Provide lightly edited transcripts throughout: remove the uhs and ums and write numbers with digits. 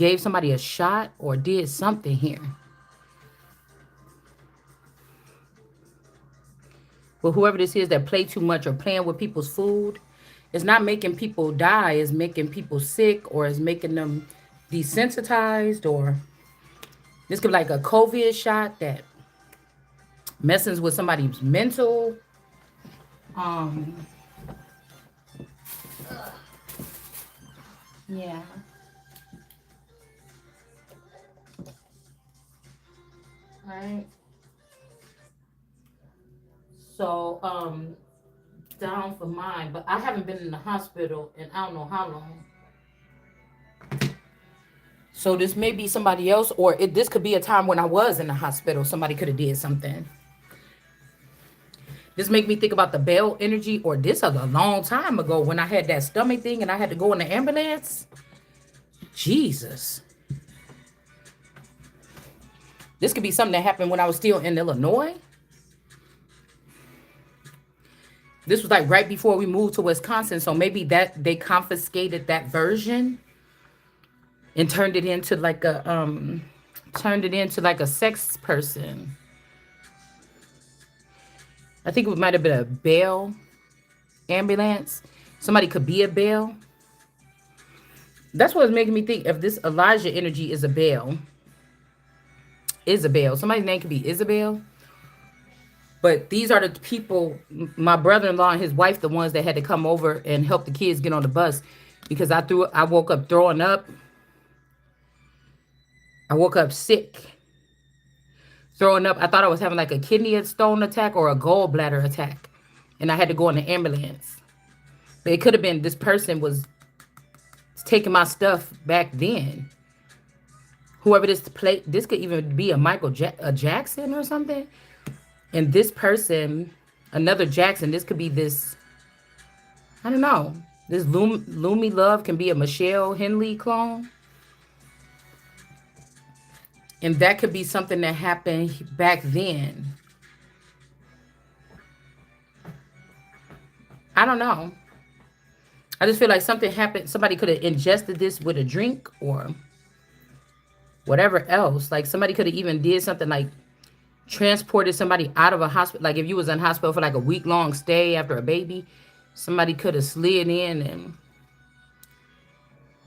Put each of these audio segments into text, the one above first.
gave somebody a shot or did something here. But whoever this is that play too much or playing with people's food, it's not making people die. It's making people sick, or it's making them desensitized, or this could be like a COVID shot that messes with somebody's mental. Um, yeah. Right. So, down for mine, but I haven't been in the hospital in I don't know how long. So this may be somebody else, or this could be a time when I was in the hospital. Somebody could have did something. This make me think about the bell energy, or this was a long time ago when I had that stomach thing and I had to go in the ambulance. Jesus. This could be something that happened when I was still in Illinois. This was like right before we moved to Wisconsin. So maybe that they confiscated that version and turned it into like a sex person. I think it might have been a bail ambulance. Somebody could be a bail. That's what was making me think if this Elijah energy is a bail. Isabel. Somebody's name could be Isabel. But these are the people, my brother-in-law and his wife, the ones that had to come over and help the kids get on the bus, because I woke up throwing up. I woke up sick, throwing up. I thought I was having like a kidney stone attack or a gallbladder attack, and I had to go in the ambulance. But it could have been this person was taking my stuff back then. Whoever this could even be a a Jackson or something. And this person, another Jackson, this could be this, I don't know. This Lumi Love can be a Michelle Henley clone. And that could be something that happened back then. I don't know. I just feel like something happened. Somebody could have ingested this with a drink or whatever else. Like somebody could have even did something like transported somebody out of a hospital. Like if you was in hospital for like a week-long stay after a baby, somebody could have slid in and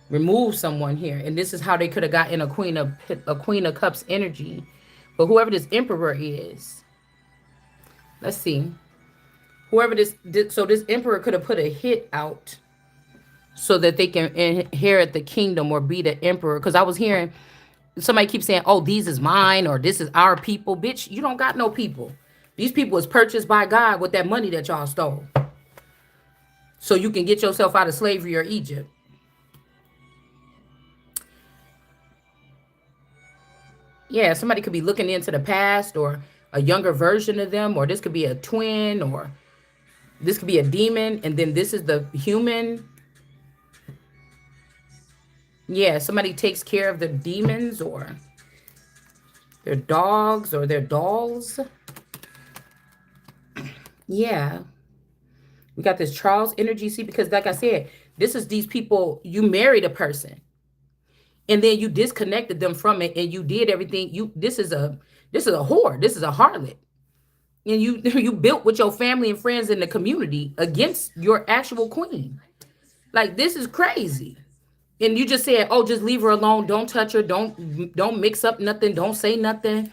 removed someone here. And this is how they could have gotten a Queen of Cups energy. But whoever this Emperor is, let's see. Whoever this Emperor could have put a hit out so that they can inherit the kingdom or be the emperor. Because I was hearing somebody keep saying, oh, these is mine or this is our people. Bitch, you don't got no people. These people was purchased by God with that money that y'all stole. So you can get yourself out of slavery or Egypt. Yeah, somebody could be looking into the past or a younger version of them, or this could be a twin, or this could be a demon, and then this is the human. Yeah, somebody takes care of the demons or their dogs or their dolls. Yeah. We got this Charles energy, see, because like I said, this is these people, you married a person and then you disconnected them from it and you did everything. This is a whore. This is a harlot. And you built with your family and friends in the community against your actual queen. Like, this is crazy. And you just said, oh, just leave her alone. Don't touch her. Don't mix up nothing. Don't say nothing.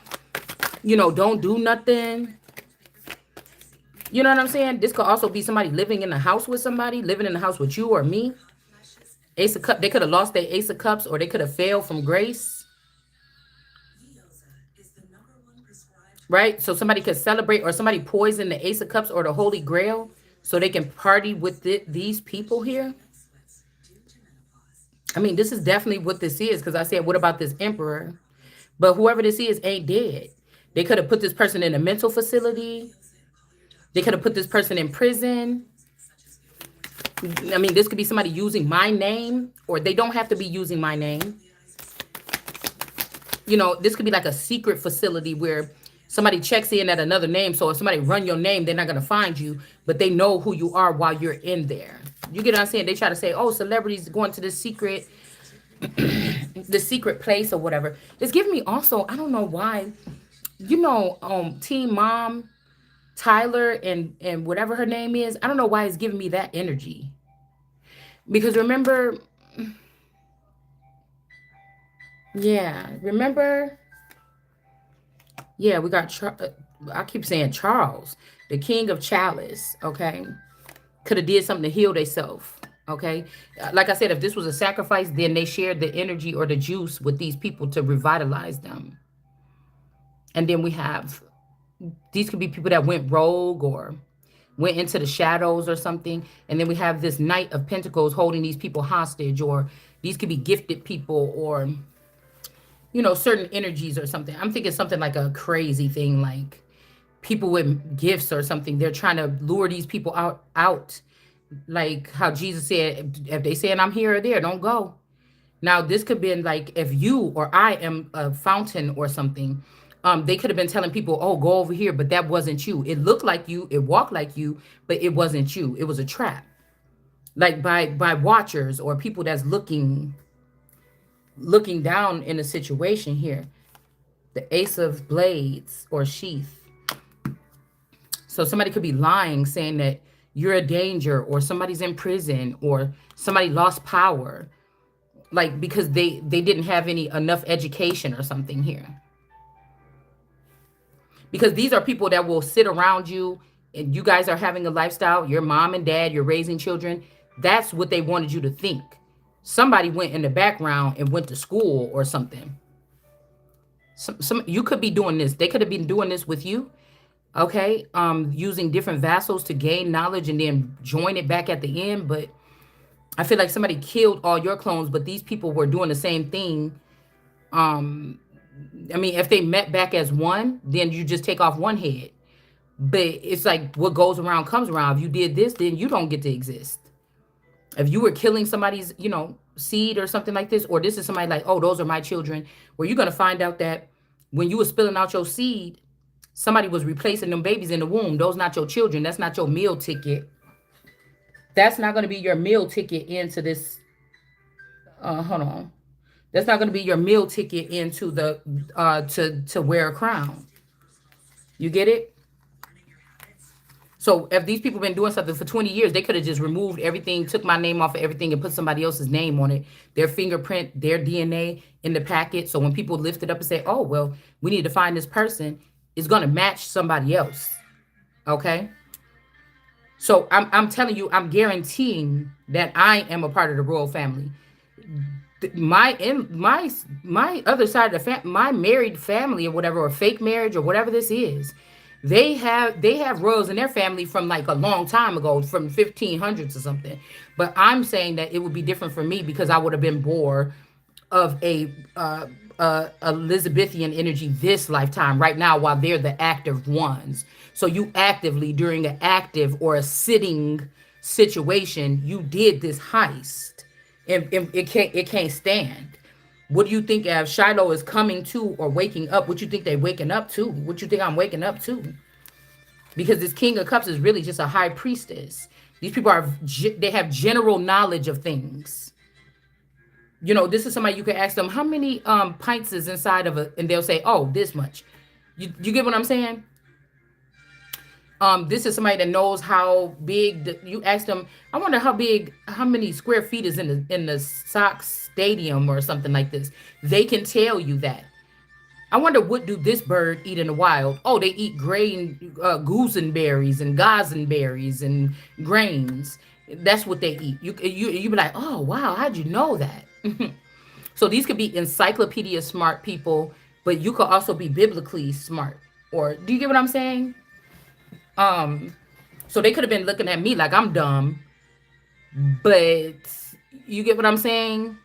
Don't do nothing. You know what I'm saying? This could also be somebody living in a house with somebody, living in a house with you or me. Ace of Cups. They could have lost their Ace of Cups, or they could have failed from grace. Right? So somebody could celebrate, or somebody poison the Ace of Cups or the Holy Grail so they can party with these people here. I mean, this is definitely what this is, because I said, what about this Emperor? But whoever this is ain't dead. They could have put this person in a mental facility. They could have put this person in prison. I mean, this could be somebody using my name, or they don't have to be using my name. This could be like a secret facility where somebody checks in at another name. So if somebody run your name, they're not going to find you, but they know who you are while you're in there. You get what I'm saying? They try to say, oh, celebrities going to this secret the secret place or whatever. It's giving me also, I don't know why, Teen Mom, Tyler, and whatever her name is. I don't know why it's giving me that energy. Because remember, yeah, remember, yeah, we got I keep saying Charles, the king of chalice, okay? Could have did something to heal themselves. Okay, like I said, if this was a sacrifice, then they shared the energy or the juice with these people to revitalize them. And then we have these could be people that went rogue or went into the shadows or something. And then we have this Knight of Pentacles holding these people hostage, or these could be gifted people, or certain energies or something. I'm thinking something like a crazy thing, like people with gifts or something. They're trying to lure these people out, like how Jesus said, if they saying I'm here or there, don't go. Now this could have been like if you or I am a fountain or something. They could have been telling people, oh, go over here, but that wasn't you. It looked like you, it walked like you, but it wasn't you. It was a trap. Like by watchers or people that's looking down in a situation here. The Ace of Blades or Sheath. So somebody could be lying, saying that you're a danger, or somebody's in prison, or somebody lost power, like because they didn't have any enough education or something here. Because these are people that will sit around you, and you guys are having a lifestyle. Your mom and dad, you're raising children. That's what they wanted you to think. Somebody went in the background and went to school or something. Some you could be doing this. They could have been doing this with you. Okay, using different vassals to gain knowledge and then join it back at the end. But I feel like somebody killed all your clones, but these people were doing the same thing. I mean, if they met back as one, then you just take off one head. But it's like what goes around comes around. If you did this, then you don't get to exist. If you were killing somebody's, seed or something like this, or this is somebody like, oh, those are my children, where you're gonna find out that when you were spilling out your seed, somebody was replacing them babies in the womb. Those not your children. That's not your meal ticket. That's not gonna be your meal ticket into this. Hold on. That's not gonna be your meal ticket into the to wear a crown. You get it? So if these people been doing something for 20 years, they could have just removed everything, took my name off of everything and put somebody else's name on it, their fingerprint, their DNA in the packet. So when people lift it up and say, oh, well, we need to find this person, it's going to match somebody else. Okay. So I'm telling you, I'm guaranteeing that I am a part of the royal family. My other side of the family, my married family or whatever, or fake marriage or whatever this is, they have royals in their family from like a long time ago, from 1500s or something. But I'm saying that it would be different for me because I would have been born of a Elizabethan energy this lifetime right now, while they're the active ones. So you actively, during an active or a sitting situation, you did this heist, and it can't stand. What do you think if Shiloh is coming to or waking up? What you think they waking up to? What you think I'm waking up to? Because this King of Cups is really just a high priestess. These people they have general knowledge of things. This is somebody you can ask them how many pints is inside of it, and they'll say, oh, this much. You get what I'm saying? This is somebody that knows how big you ask them. I wonder how many square feet is in the Sox stadium or something like this. They can tell you that. I wonder what do this bird eat in the wild? Oh, they eat grain, goosenberries and gossenberries and grains. That's what they eat. You be like, oh wow, how'd you know that? So these could be encyclopedia smart people, but you could also be biblically smart. Or do you get what I'm saying? So they could have been looking at me like I'm dumb, but you get what I'm saying?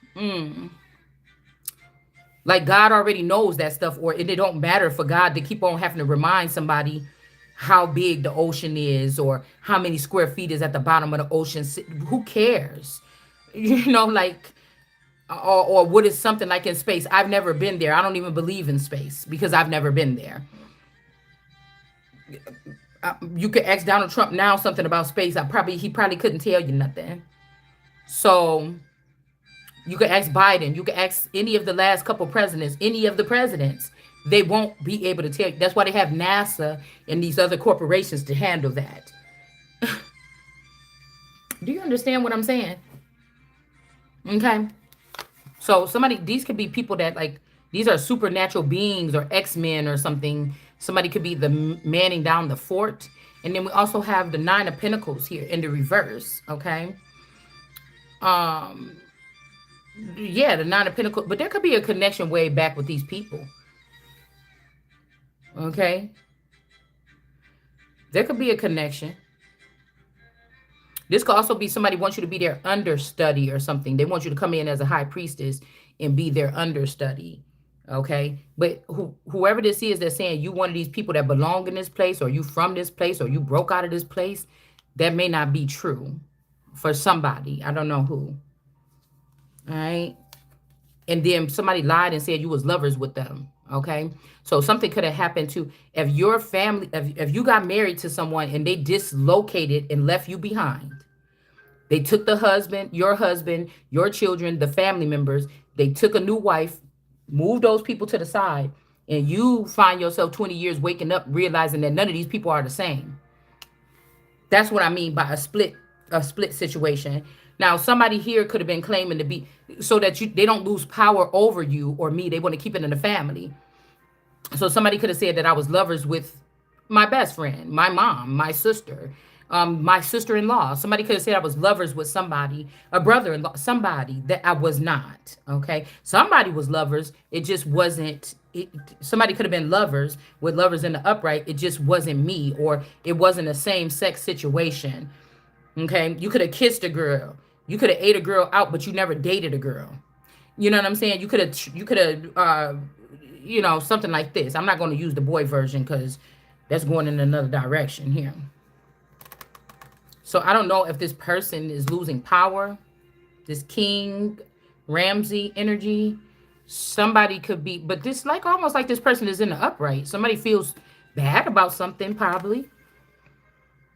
Like God already knows that stuff, or it don't matter for God to keep on having to remind somebody how big the ocean is or how many square feet is at the bottom of the ocean. Who cares? Like, or what is something like in space? I've never been there. I don't even believe in space because I've never been there. You could ask Donald Trump now something about space. He probably couldn't tell you nothing. So You can ask Biden. You can ask any of the last couple presidents, any of the presidents. They won't be able to tell you. That's why they have NASA and these other corporations to handle that. Do you understand what I'm saying? Okay. So somebody, these could be people that like, these are supernatural beings or X-Men or something. Somebody could be the manning down the fort. And then we also have the Nine of Pentacles here in the reverse. Okay. Um, yeah, the Nine of Pentacles, but there could be a connection way back with these people. Okay. There could be a connection. This could also be somebody wants you to be their understudy or something. They want you to come in as a high priestess and be their understudy. Okay. But whoever this is that's saying you one of these people that belong in this place, or you from this place, or you broke out of this place, that may not be true for somebody. I don't know who. All right. And then somebody lied and said you was lovers with them. Okay. So something could have happened to, if your family, if you got married to someone and they dislocated and left you behind. They took the husband, your children, the family members. They took a new wife, moved those people to the side, and you find yourself 20 years waking up realizing that none of these people are the same. That's what I mean by a split situation. Now, somebody here could have been claiming to be, so that they don't lose power over you or me. They want to keep it in the family. So somebody could have said that I was lovers with my best friend, my mom, my sister-in-law. Somebody could have said I was lovers with somebody, a brother-in-law, somebody that I was not. Okay. Somebody was lovers. It just wasn't. Somebody could have been lovers with lovers in the upright. It just wasn't me, or it wasn't a same-sex situation. Okay. You could have kissed a girl. You could have ate a girl out, but you never dated a girl. You know what I'm saying? You could have, something like this. I'm not going to use the boy version because that's going in another direction here. So I don't know if this person is losing power, this King Ramsey energy. Somebody could be, but this like almost like this person is in the upright. Somebody feels bad about something, probably.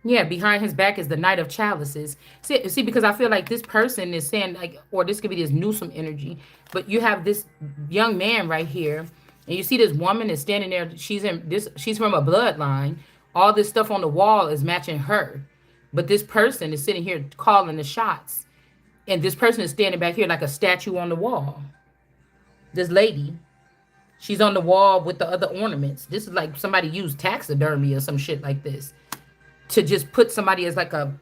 Yeah, behind his back is the Knight of Chalices. See, because I feel like this person is saying, like, or this could be this Newsome energy, but you have this young man right here, and you see this woman is standing there. She's from a bloodline. All this stuff on the wall is matching her, but this person is sitting here calling the shots, and this person is standing back here like a statue on the wall. This lady, she's on the wall with the other ornaments. This is like somebody used taxidermy or some shit like this to just put somebody as like a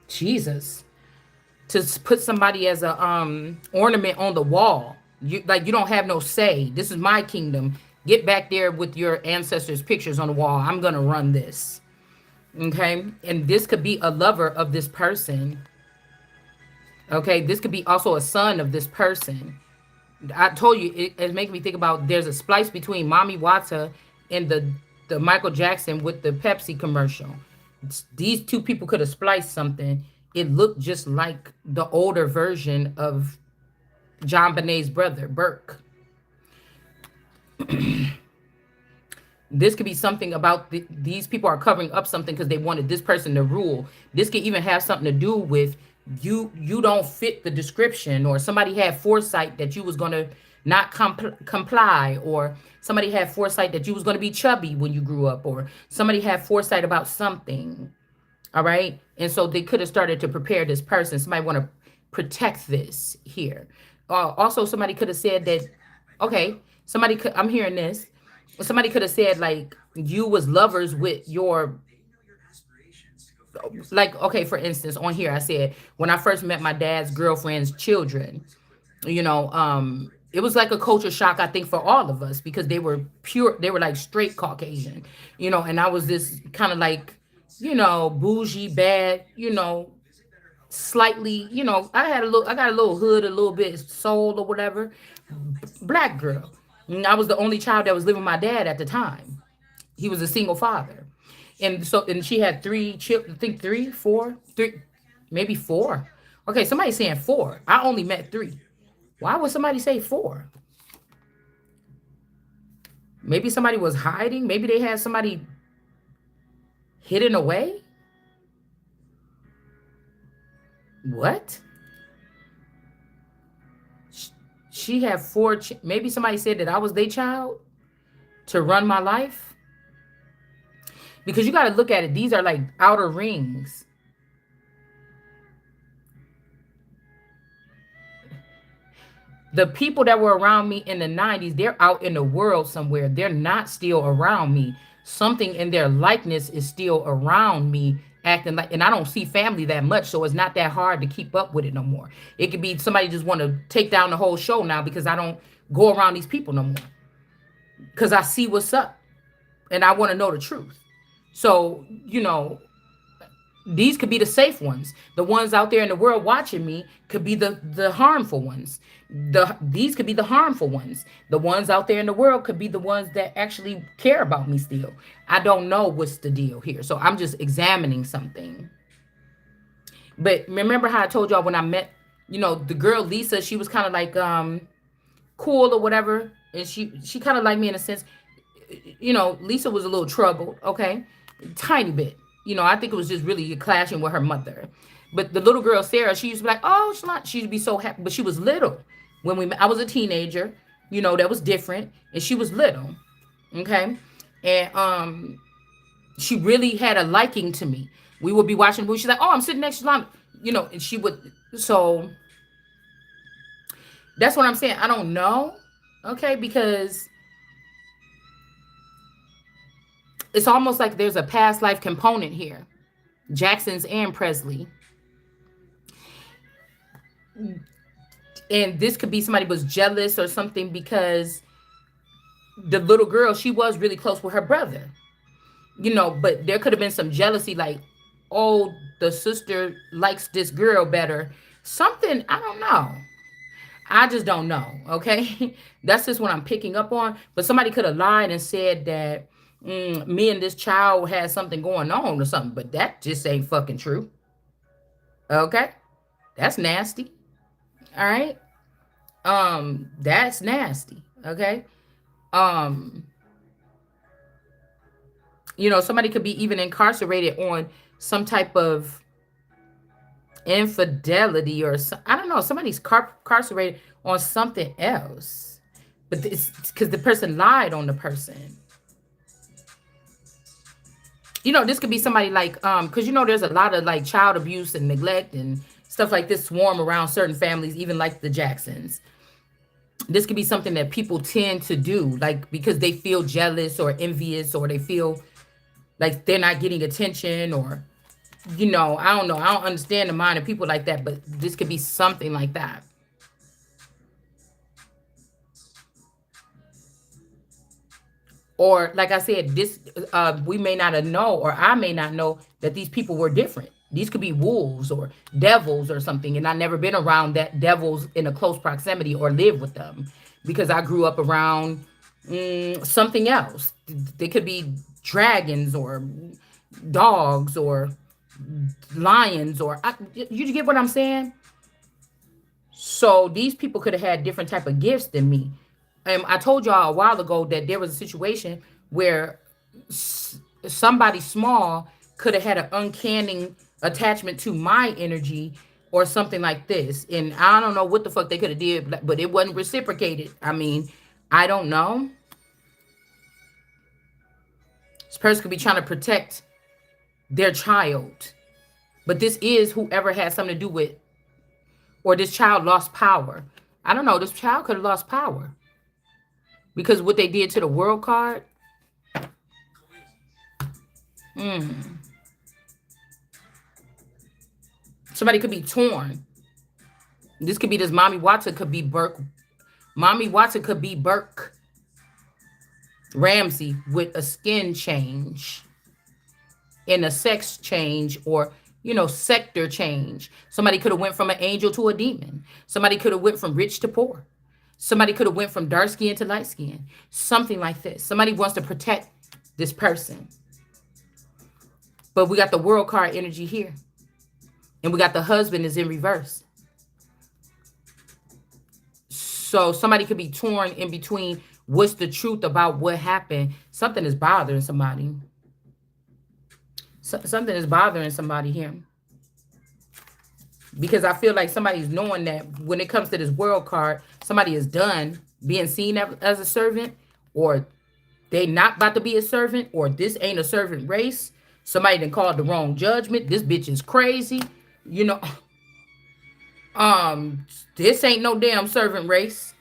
Jesus, to put somebody as a ornament on the wall. You don't have no say. This is my kingdom. Get back there with your ancestors' pictures on the wall. I'm gonna run this. Okay. And this could be a lover of this person. Okay. This could be also a son of this person. I told you, it's making me think about, there's a splice between Mommy Wata and the Michael Jackson with the Pepsi commercial. These two people could have spliced something. It looked just like the older version of John Bonet's brother, Burke. This could be something about these people are covering up something because they wanted this person to rule. This could even have something to do with you don't fit the description, or somebody had foresight that you was going to not comply, or somebody had foresight that you was going to be chubby when you grew up, or somebody had foresight about something. All right. And so they could have started to prepare this person. Somebody want to protect this here. Also, somebody could have said that, okay, I'm hearing this. Somebody could have said like you was lovers with your, like, okay, for instance, on here I said when I first met my dad's girlfriend's children, it was like a culture shock, I think, for all of us, because they were like straight Caucasian, and I was this kind of like, bougie, bad, slightly, I got a little hood, a little bit soul or whatever, black girl. And I was the only child that was living with my dad at the time. He was a single father. And she had three children, I think three, maybe four. Okay, somebody's saying four. I only met three. Why would somebody say four? Maybe somebody was hiding. Maybe they had somebody hidden away. What? she had four, maybe somebody said that I was their child to run my life. Because you got to look at it. These are like outer rings. The people that were around me in the 90s, they're out in the world somewhere. They're not still around me. Something in their likeness is still around me, acting like, and I don't see family that much, so it's not that hard to keep up with it no more. It could be somebody just want to take down the whole show now because I don't go around these people no more. Because I see what's up and I want to know the truth. So, these could be the safe ones. The ones out there in the world watching me could be the harmful ones. These could be the harmful ones. The ones out there in the world could be the ones that actually care about me still. I don't know what's the deal here. So I'm just examining something. But remember how I told y'all when I met, the girl Lisa, she was kind of like cool or whatever. And she kind of liked me in a sense. Lisa was a little troubled, okay? Tiny bit. I think it was just really clashing with her mother. But the little girl, Sarah, she used to be like, oh, she'd be so happy. But she was little. When I was a teenager, that was different. And she was little, okay? And she really had a liking to me. We would be watching the movie. She's like, oh, I'm sitting next to mom. And she would, so that's what I'm saying. I don't know, okay? Because it's almost like there's a past life component here. Jackson's and Presley. And this could be somebody was jealous or something because the little girl, she was really close with her brother. But there could have been some jealousy like, oh, the sister likes this girl better. Something, I don't know. I just don't know, okay? That's just what I'm picking up on. But somebody could have lied and said that me and this child had something going on or something. But that just ain't fucking true. Okay? That's nasty. All right? That's nasty. Okay? Somebody could be even incarcerated on some type of infidelity or I don't know. Somebody's incarcerated on something else. But it's because the person lied on the person. This could be somebody like, because there's a lot of like child abuse and neglect and stuff like this swarm around certain families, even like the Jacksons. This could be something that people tend to do, like because they feel jealous or envious or they feel like they're not getting attention or, I don't know. I don't understand the mind of people like that, but this could be something like that. Or like I said, this we may not know, or I may not know that these people were different. These could be wolves or devils or something, and I never been around that devils in a close proximity or live with them because I grew up around something else. They could be dragons or dogs or lions or you get what I'm saying? So these people could have had different type of gifts than me. I told y'all a while ago that there was a situation where somebody small could have had an uncanny attachment to my energy or something like this. And I don't know what the fuck they could have did, but it wasn't reciprocated. I mean, I don't know. This person could be trying to protect their child. But this is whoever had something to do with, or this child lost power. I don't know. This child could have lost power. Because what they did to the world card. Somebody could be torn. This could be this Mommy Watson could be Burke. Mommy Watson could be Burke Ramsey with a skin change and a sex change or, sector change. Somebody could have went from an angel to a demon. Somebody could have went from rich to poor. Somebody could have went from dark skin to light skin. Something like this. Somebody wants to protect this person. But we got the world card energy here. And we got the husband is in reverse. So somebody could be torn in between what's the truth about what happened. Something is bothering somebody. Something is bothering somebody here. because I feel like somebody's knowing that when it comes to this world card, somebody is done being seen as a servant, or they not about to be a servant, or this ain't a servant race. Somebody done called the wrong judgment. This bitch is crazy. You know, this ain't no damn servant race.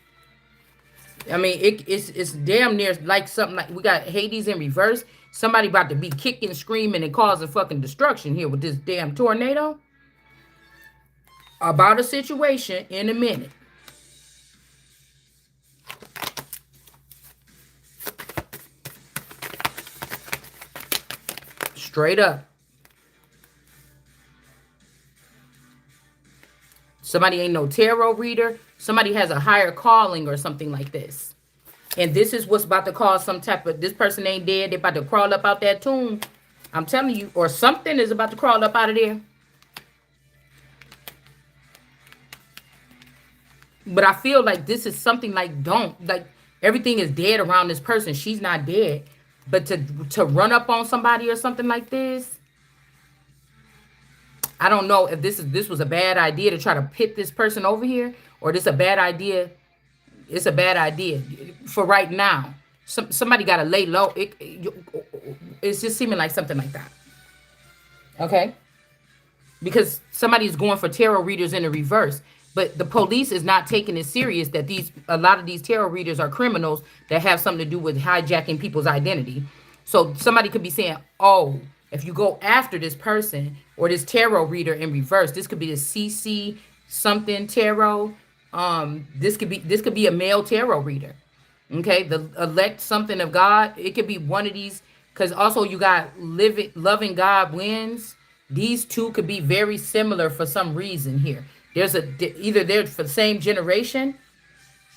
I mean, it's damn near like something like we got Hades in reverse. Somebody about to be kicking, screaming, and causing fucking destruction here with this damn tornado. About a situation in a minute. Straight up. Somebody ain't no tarot reader. Somebody has a higher calling or something like this. And this is what's about to cause some type of, this person ain't dead. They're about to crawl up out that tomb. I'm telling you, or something is about to crawl up out of there. But I feel like this is something like everything is dead around this person. She's not dead. But to run up on somebody or something like this, I don't know if this was a bad idea to try to pit this person over here, or this a bad idea. It's a bad idea for right now. Somebody got to lay low. It's just seeming like something like that. Okay? Because somebody's going for tarot readers in the reverse. But the police is not taking it serious that a lot of these tarot readers are criminals that have something to do with hijacking people's identity. So somebody could be saying, oh, if you go after this person or this tarot reader in reverse, this could be the CC something tarot. This could be a male tarot reader. Okay, the elect something of God. It could be one of these, because also you got loving God wins. These two could be very similar for some reason here. Either they're for the same generation.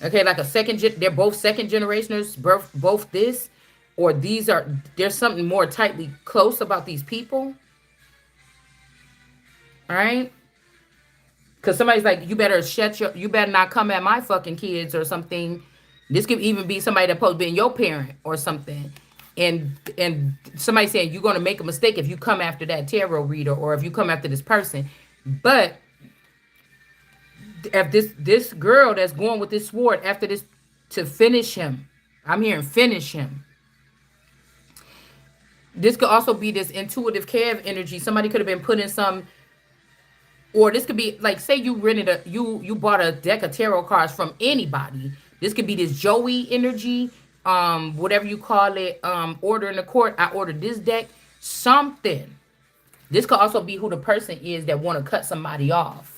Okay, like they're both second generationers, both this, or there's something more tightly close about these people. All right. Because somebody's like, you better not come at my fucking kids or something. This could even be somebody that's supposed to be your parent or something. And somebody saying you're going to make a mistake if you come after that tarot reader or if you come after this person. But if this girl that's going with this sword after this to finish him, I'm hearing finish him. This could also be this intuitive Kev energy. Somebody could have been putting some, or this could be like, say you you bought a deck of tarot cards from anybody. This could be this Joey energy, whatever you call it, order in the court. I ordered this deck, something. This could also be who the person is that want to cut somebody off.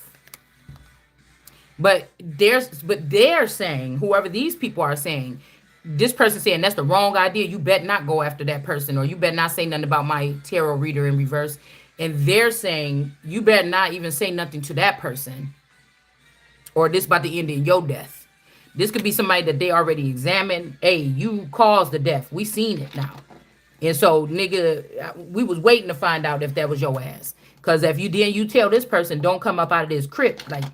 But they're saying, whoever these people are saying, this person saying that's the wrong idea. You better not go after that person, or you better not say nothing about my tarot reader in reverse. And they're saying you better not even say nothing to that person, or this about to end in your death. This could be somebody that they already examined. Hey, you caused the death. We seen it now. And so, nigga, we was waiting to find out if that was your ass. Because if you didn't, you tell this person, don't come up out of this crypt. Like,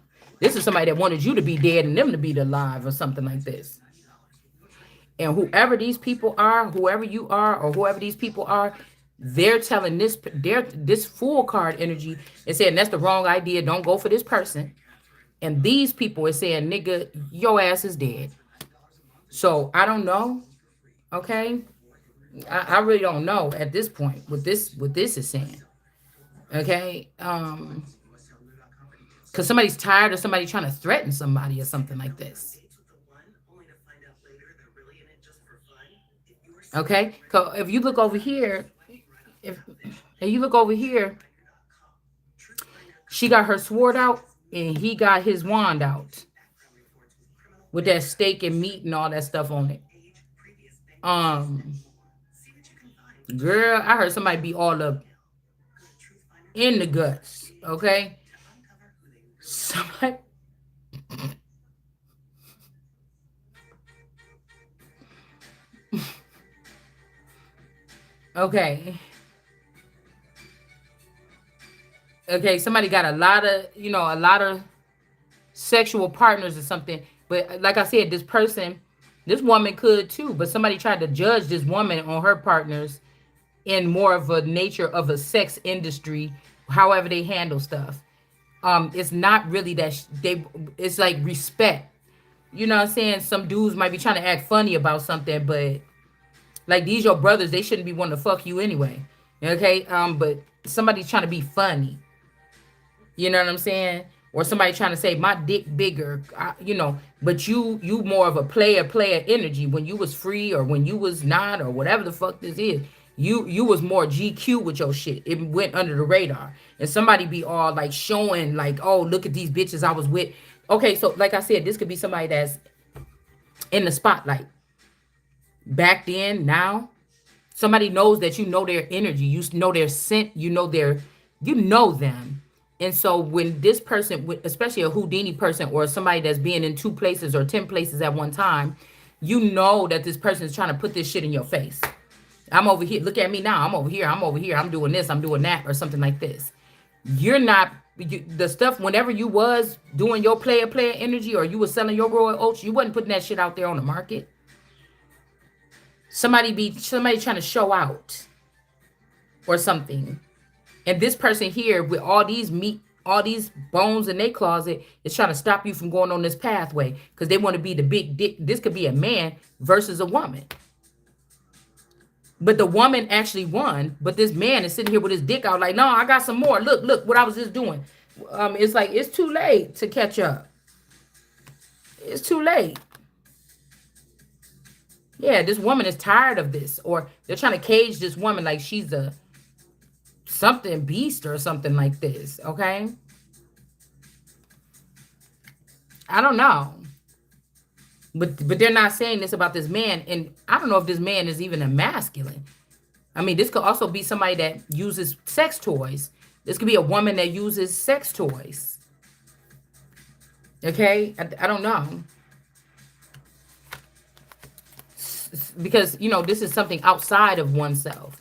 this is somebody that wanted you to be dead and them to be alive or something like this. And whoever these people are, whoever you are, or whoever these people are, they're telling this full card energy and saying that's the wrong idea. Don't go for this person. And these people are saying, nigga, your ass is dead. So I don't know. Okay. I really don't know at this point what this is saying. Okay. Because somebody's tired of somebody trying to threaten somebody or something like this. Okay. So if you look over here, if you look over here, she got her sword out and he got his wand out with that steak and meat and all that stuff on it. Girl, I heard somebody be all up in the guts. Okay. Somebody. Okay. Okay, somebody got a lot of sexual partners or something. But like I said, this woman could too. But somebody tried to judge this woman on her partners in more of a nature of a sex industry, however they handle stuff. it's not really that they, it's like respect. You know what I'm saying? Some dudes might be trying to act funny about something, but like these your brothers, they shouldn't be wanting to fuck you anyway. Okay? But somebody's trying to be funny. You know what I'm saying? Or somebody trying to say my dick bigger, but you more of a player energy when you was free or when you was not or whatever the fuck this is. You was more GQ with your shit. It went under the radar. And somebody be all like showing like, oh, look at these bitches I was with. Okay, so like I said, this could be somebody that's in the spotlight. Back then, now, somebody knows that you know their energy, you know their scent, you know them. And so when this person, especially a Houdini person or somebody that's being in two places or 10 places at one time, you know that this person is trying to put this shit in your face. I'm over here, look at me now, I'm over here, I'm doing this, I'm doing that, or something like this. You're not the stuff whenever you was doing your player energy or you was selling your royal oats, you wasn't putting that shit out there on the market. Somebody trying to show out or something. And this person here with all these meat, all these bones in their closet is trying to stop you from going on this pathway because they want to be the big dick. This could be a man versus a woman. But the woman actually won. But this man is sitting here with his dick out like, no, I got some more. Look what I was just doing. It's like, it's too late to catch up. It's too late. Yeah, this woman is tired of this. Or they're trying to cage this woman like she's a something beast or something like this. Okay? I don't know. But they're not saying this about this man. And I don't know if this man is even a masculine. I mean, this could also be somebody that uses sex toys. This could be a woman that uses sex toys. Okay? I don't know. Because, this is something outside of oneself.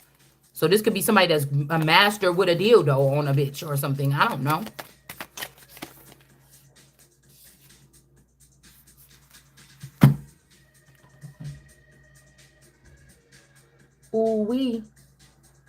So this could be somebody that's a master with a dildo on a bitch or something. I don't know. Ooh wee.